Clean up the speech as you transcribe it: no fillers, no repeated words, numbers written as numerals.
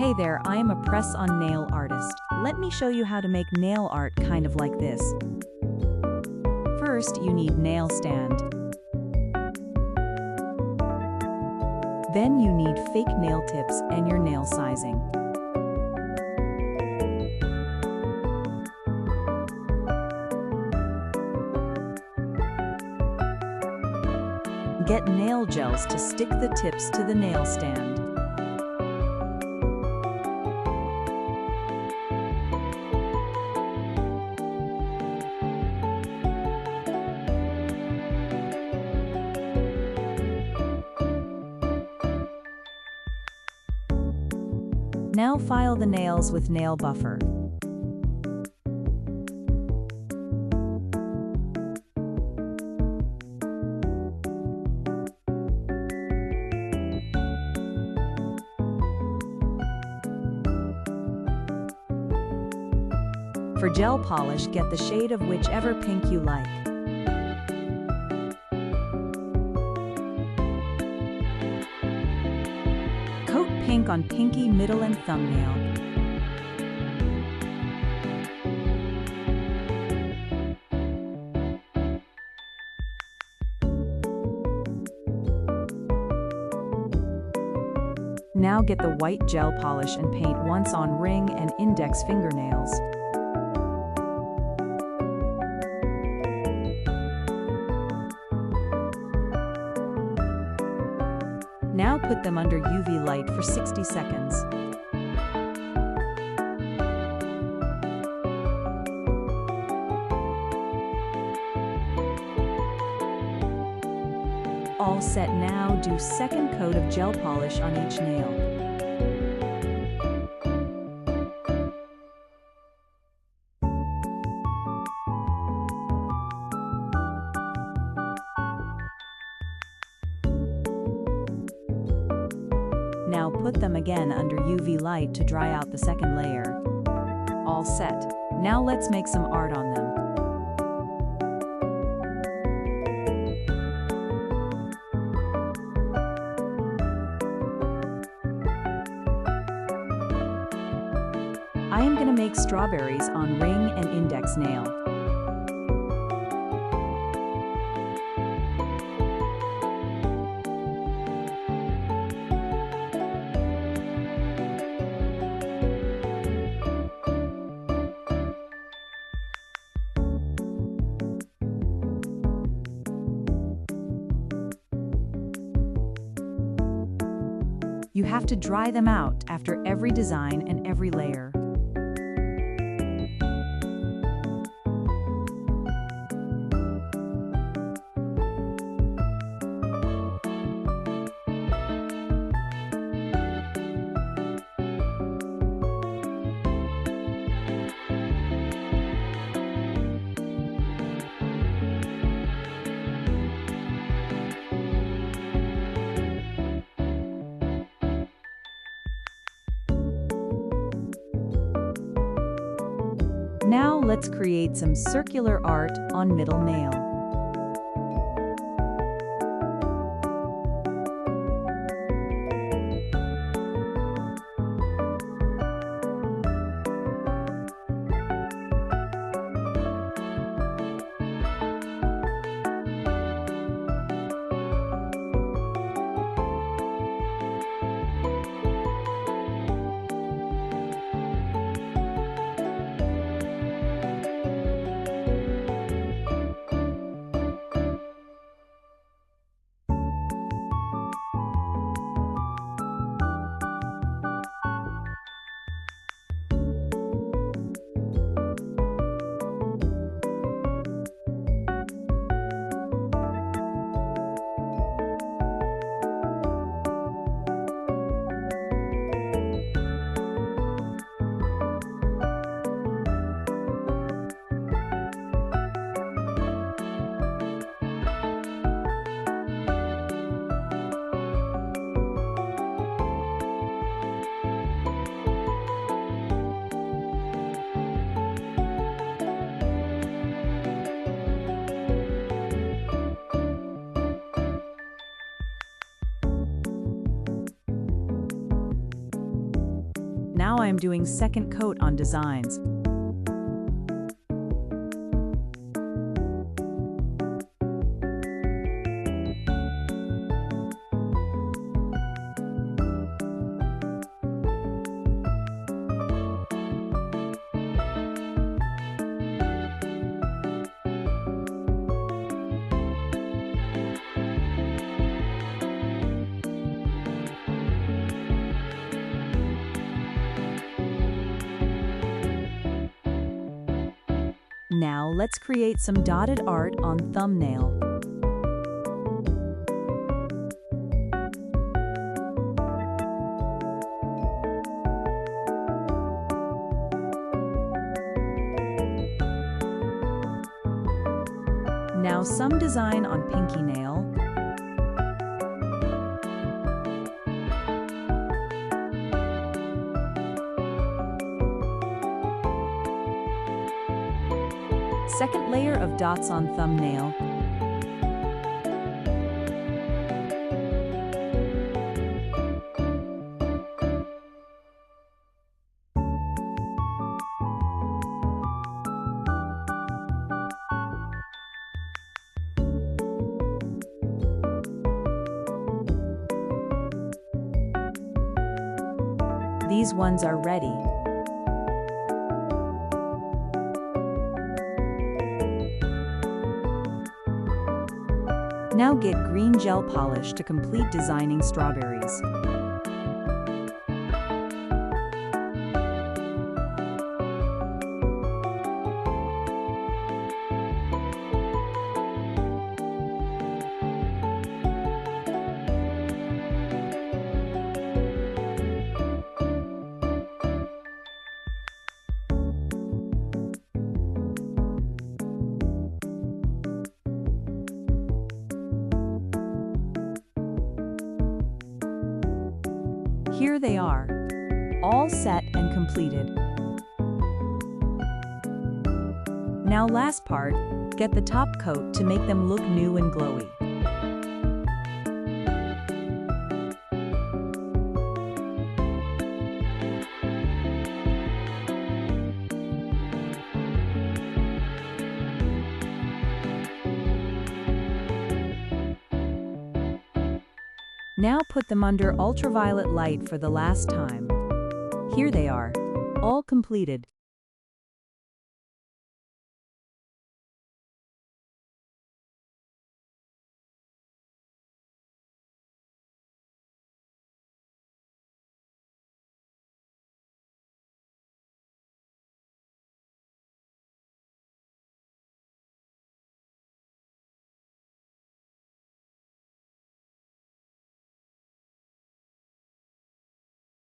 Hey there, I am a press-on nail artist. Let me show you how to make nail art kind of like this. First, you need nail stand. Then you need fake nail tips and your nail sizing. Get nail gels to stick the tips to the nail stand. Now file the nails with nail buffer. For gel polish, get the shade of whichever pink you like. Coat pink on pinky, middle, and thumbnail. Now get the white gel polish and paint once on ring and index fingernails. Now put them under UV light for 60 seconds. All set. Now do second coat of gel polish on each nail. Now put them again under UV light to dry out the second layer. All set. Now let's make some art on them. I am going to make strawberries on ring and index nail. You have to dry them out after every design and every layer. Now let's create some circular art on middle nail. Now I am doing second coat on designs. Now let's create some dotted art on thumbnail. Now some design on pinky nail. Second layer of dots on thumbnail. These ones are ready. Now get green gel polish to complete designing strawberries. Here they are, all set and completed. Now last part, get the top coat to make them look new and glowy. Now put them under ultraviolet light for the last time. Here they are, all completed.